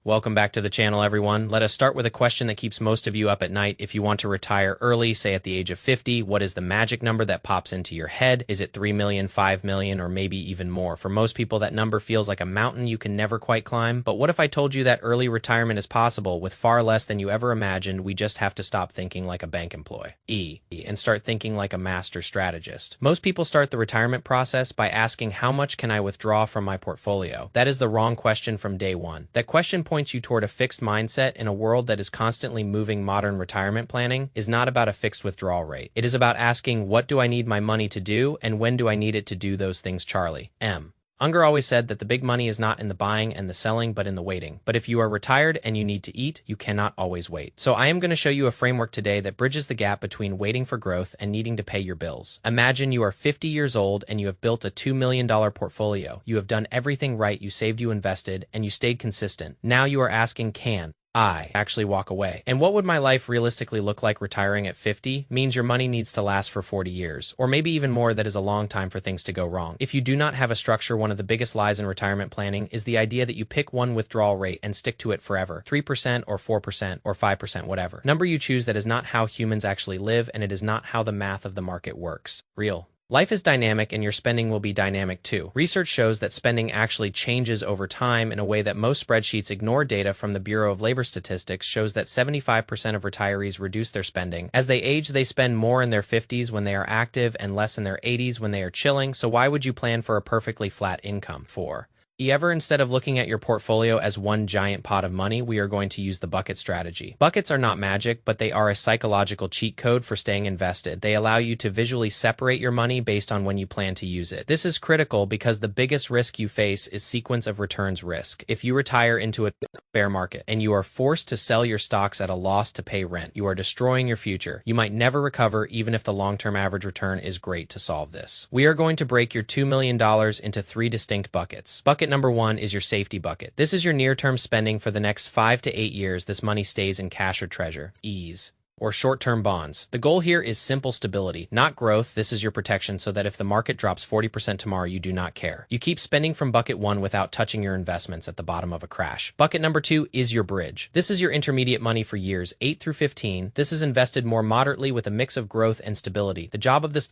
Welcome back to the channel, everyone. Let us start with a question that keeps most of you up at night. If you want to retire early, say at the age of 50, what is the magic number that pops into your head? Is it 3 million, 5 million, or maybe even more? For most people, that number feels like a mountain you can never quite climb. But what if I told you that early retirement is possible with far less than you ever imagined? We just have to stop thinking like a bank employee and start thinking like a master strategist. Most people start the retirement process by asking, how much can I withdraw from my portfolio? That is the wrong question from day one. That question points you toward a fixed mindset in a world that is constantly moving. Modern retirement planning is not about a fixed withdrawal rate. It is about asking, what do I need my money to do, and when do I need it to do those things? Charlie M. Unger always said that the big money is not in the buying and the selling, but in the waiting. But if you are retired and you need to eat, you cannot always wait. So I am going to show you a framework today that bridges the gap between waiting for growth and needing to pay your bills. Imagine you are 50 years old and you have built a $2 million portfolio. You have done everything right. You saved, you invested, and you stayed consistent. Now you are asking, can I actually walk away? And what would my life realistically look like retiring at 50? Means your money needs to last for 40 years, or maybe even more. That is a long time for things to go wrong. If you do not have a structure, one of the biggest lies in retirement planning is the idea that you pick one withdrawal rate and stick to it forever. 3% or 4% or 5%, whatever number you choose. That is not how humans actually live, and it is not how the math of the market works. Real life is dynamic, and your spending will be dynamic too. Research shows that spending actually changes over time in a way that most spreadsheets ignore. Data from the Bureau of Labor Statistics shows that 75% of retirees reduce their spending. As they age, they spend more in their 50s when they are active and less in their 80s when they are chilling. So why would you plan for a perfectly flat income? Instead of looking at your portfolio as one giant pot of money, we are going to use the bucket strategy. Buckets are not magic, but they are a psychological cheat code for staying invested. They allow you to visually separate your money based on when you plan to use it. This is critical because the biggest risk you face is sequence of returns risk. If you retire into a bear market and you are forced to sell your stocks at a loss to pay rent, you are destroying your future. You might never recover, even if the long-term average return is great. To solve this, we are going to break your $2 million into three distinct buckets. Bucket number one is your safety bucket. This is your near-term spending for the next 5 to 8 years. This money stays in cash or treasure, or short-term bonds. The goal here is simple stability, not growth. This is your protection so that if the market drops 40% tomorrow, you do not care. You keep spending from bucket one without touching your investments at the bottom of a crash. Bucket number two is your bridge. This is your intermediate money for years 8 through 15. This is invested more moderately with a mix of growth and stability. The job of this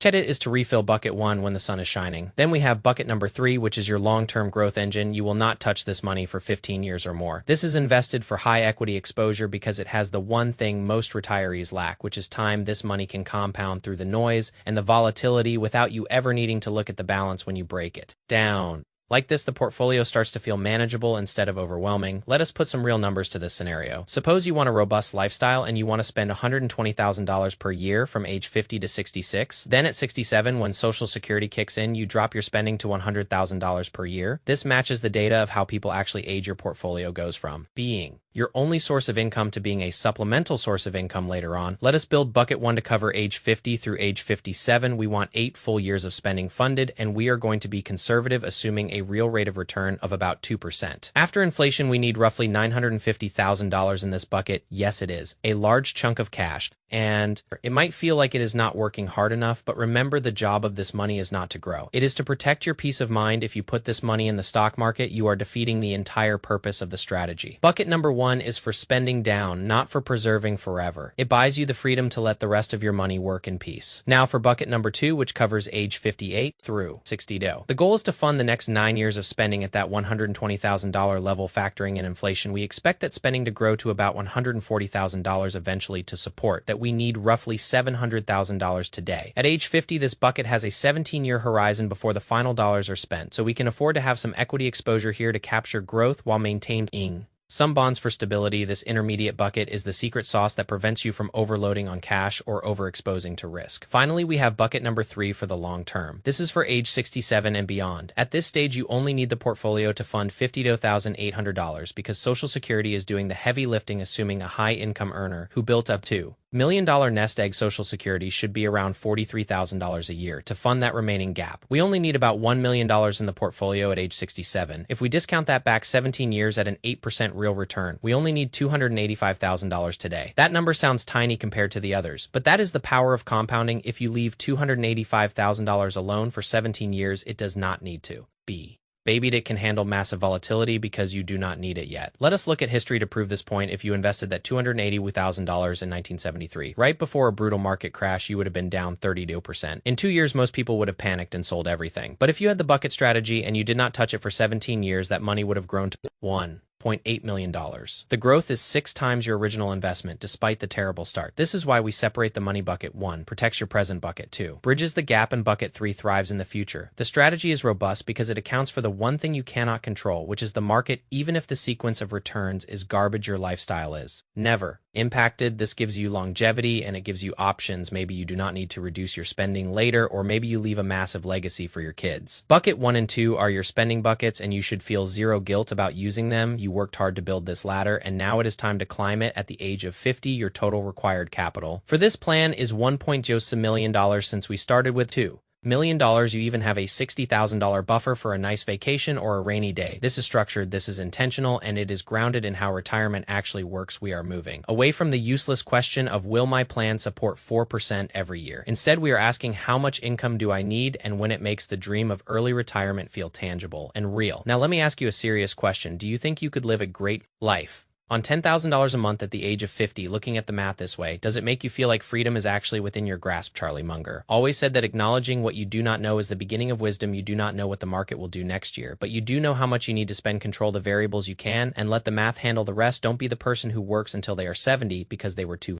Credit is to refill bucket one when the sun is shining. Then we have bucket number three, which is your long-term growth engine. You will not touch this money for 15 years or more. This is invested for high equity exposure because it has the one thing most retirees lack, which is time. This money can compound through the noise and the volatility without you ever needing to look at the balance when you break it down. Like this, the portfolio starts to feel manageable instead of overwhelming. Let us put some real numbers to this scenario. Suppose you want a robust lifestyle and you want to spend $120,000 per year from age 50 to 66. Then at 67, when Social Security kicks in, you drop your spending to $100,000 per year. This matches the data of how people actually age. Your portfolio goes from being your only source of income to being a supplemental source of income later on. Let us build bucket one to cover age 50 through age 57. We want 8 full years of spending funded, and we are going to be conservative, assuming a real rate of return of about 2%. After inflation, we need roughly $950,000 in this bucket. Yes, it is a large chunk of cash, and it might feel like it is not working hard enough, but remember, the job of this money is not to grow. It is to protect your peace of mind. If you put this money in the stock market, you are defeating the entire purpose of the strategy. Bucket number one is for spending down, not for preserving forever. It buys you the freedom to let the rest of your money work in peace. Now for bucket number two, which covers age 58 through 60. The goal is to fund the next 9 years of spending at that $120,000 level. Factoring in inflation, we expect that spending to grow to about $140,000 eventually. To support that, we need roughly $700,000 today. At age 50, this bucket has a 17-year horizon before the final dollars are spent, so we can afford to have some equity exposure here to capture growth while maintaining some bonds for stability. This intermediate bucket is the secret sauce that prevents you from overloading on cash or overexposing to risk. Finally, we have bucket number three for the long term. This is for age 67 and beyond. At this stage, you only need the portfolio to fund $52,800 because Social Security is doing the heavy lifting, assuming a high income earner who built up to $1 million nest egg Social Security should be around $43,000 a year to fund that remaining gap. We only need about $1 million in the portfolio at age 67. If we discount that back 17 years at an 8% real return, we only need $285,000 today. That number sounds tiny compared to the others, but that is the power of compounding. If you leave $285,000 alone for 17 years, it does not need to be babied it can handle massive volatility because you do not need it yet. Let us look at history to prove this point. If you invested that $280,000 in 1973, right before a brutal market crash, you would have been down 32%. In 2 years, most people would have panicked and sold everything. But if you had the bucket strategy and you did not touch it for 17 years, that money would have grown to $1.8 million. The growth is 6 times your original investment, despite the terrible start. This is why we separate the money bucket. 1. Protects your present bucket. 2. Bridges the gap, and bucket 3 thrives in the future. The strategy is robust because it accounts for the one thing you cannot control, which is the market, even if the sequence of returns is garbage. Your lifestyle is never impacted. This gives you longevity and it gives you options. Maybe you do not need to reduce your spending later, or maybe you leave a massive legacy for your kids. Bucket 1 and 2 are your spending buckets, and you should feel zero guilt about using them. You worked hard to build this ladder, and now it is time to climb it. At the age of 50, your total required capital for this plan is $1.06 million. Since we started with $2 million, you even have a $60,000 buffer for a nice vacation or a rainy day. This is structured, this is intentional, and it is grounded in how retirement actually works. We are moving away from the useless question of will my plan support 4% every year. Instead, we are asking how much income do I need, and when it makes the dream of early retirement feel tangible and real. Now, let me ask you a serious question. Do you think you could live a great life on $10,000 a month at the age of 50? Looking at the math this way, does it make you feel like freedom is actually within your grasp? Charlie Munger always said that acknowledging what you do not know is the beginning of wisdom. You do not know what the market will do next year, but you do know how much you need to spend. Control the variables you can and let the math handle the rest. Don't be the person who works until they are 70 because they were too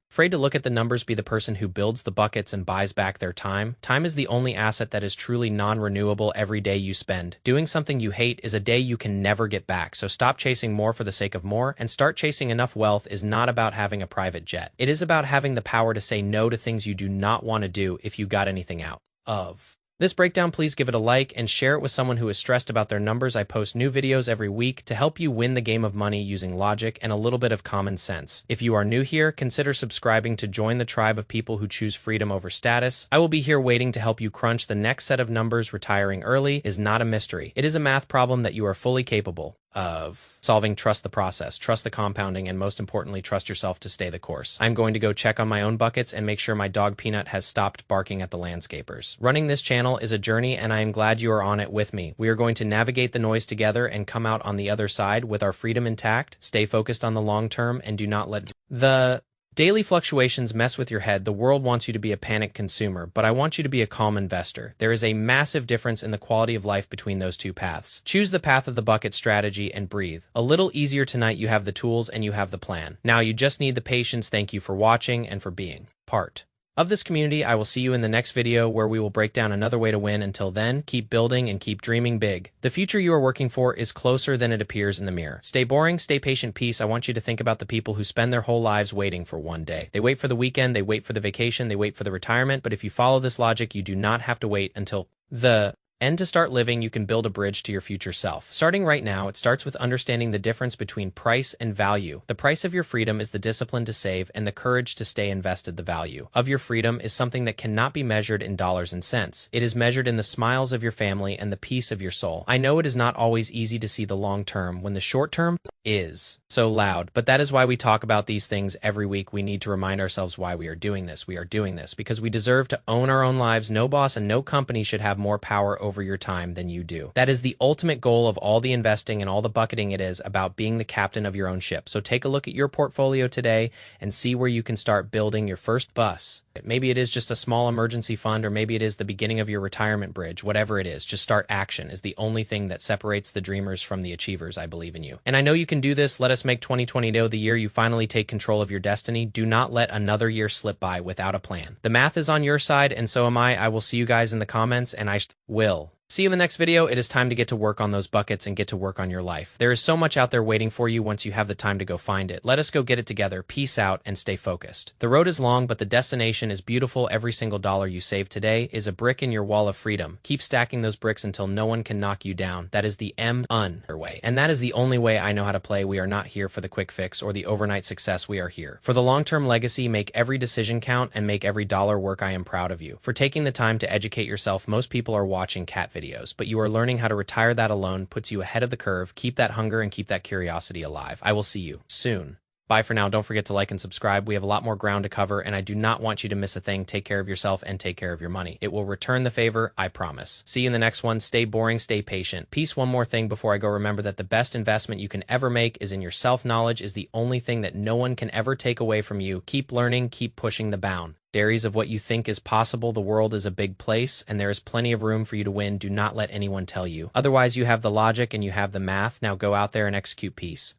afraid to look at the numbers. Be the person who builds the buckets and buys back their time. Time is the only asset that is truly non-renewable. Every day you spend doing something you hate is a day you can never get back. So stop chasing more for the sake of more and start chasing enough. Wealth is not about having a private jet. It is about having the power to say no to things you do not want to do. If you got anything out of this breakdown, please give it a like and share it with someone who is stressed about their numbers. I post new videos every week to help you win the game of money using logic and a little bit of common sense. If you are new here, consider subscribing to join the tribe of people who choose freedom over status. I will be here waiting to help you crunch the next set of numbers. Retiring early is not a mystery. It is a math problem that you are fully capable of solving. Trust the process, trust the compounding, and most importantly, trust yourself to stay the course. I'm going to go check on my own buckets and make sure my dog Peanut has stopped barking at the landscapers. Running this channel is a journey, and I am glad you are on it with me. We are going to navigate the noise together and come out on the other side with our freedom intact. Stay focused on the long term and do not let the daily fluctuations mess with your head. The world wants you to be a panic consumer, but I want you to be a calm investor. There is a massive difference in the quality of life between those two paths. Choose the path of the bucket strategy and breathe a little easier tonight. You have the tools and you have the plan. Now you just need the patience. Thank you for watching and for being part of this community. I will see you in the next video where we will break down another way to win. Until then, keep building and keep dreaming big. The future you are working for is closer than it appears in the mirror. Stay boring, stay patient. Peace. I want you to think about the people who spend their whole lives waiting for one day. They wait for the weekend, they wait for the vacation, they wait for the retirement. But if you follow this logic, you do not have to wait until the end to start living. You can build a bridge to your future self. Starting right now, it starts with understanding the difference between price and value. The price of your freedom is the discipline to save and the courage to stay invested. The value of your freedom is something that cannot be measured in dollars and cents. It is measured in the smiles of your family and the peace of your soul. I know it is not always easy to see the long term when the short term is so loud, but that is why we talk about these things every week. We need to remind ourselves why we are doing this. We are doing this because we deserve to own our own lives. No boss and no company should have more power over your time than you do. That is the ultimate goal of all the investing and all the bucketing. It is about being the captain of your own ship. So take a look at your portfolio today and see where you can start building your first bus. Maybe it is just a small emergency fund, or maybe it is the beginning of your retirement bridge. Whatever it is, just start. Action is the only thing that separates the dreamers from the achievers. I believe in you, and I know you can do this. Let us make 2020 the year you finally take control of your destiny. Do not let another year slip by without a plan. The math is on your side, and so am I. I will see you guys in the comments, and I will see you in the next video. It is time to get to work on those buckets and get to work on your life. There is so much out there waiting for you once you have the time to go find it. Let us go get it together. Peace out and stay focused. The road is long, but the destination is beautiful. Every single dollar you save today is a brick in your wall of freedom. Keep stacking those bricks until no one can knock you down. That is the way. And that is the only way I know how to play. We are not here for the quick fix or the overnight success. We are here for the long-term legacy. Make every decision count and make every dollar work. I am proud of you for taking the time to educate yourself. Most people are watching cat videos, but you are learning how to retire. That alone puts you ahead of the curve. Keep that hunger and keep that curiosity alive. I will see you soon. Bye for now. Don't forget to like and subscribe. We have a lot more ground to cover, and I do not want you to miss a thing. Take care of yourself and take care of your money. It will return the favor, I promise. See you in the next one. Stay boring, stay patient. Peace. One more thing before I go. Remember that the best investment you can ever make is in your self-knowledge is the only thing that no one can ever take away from you. Keep learning, keep pushing the bound. Dairies of what you think is possible. The world is a big place, and there is plenty of room for you to win. Do not let anyone tell you. Otherwise, you have the logic and you have the math. Now go out there and execute peace.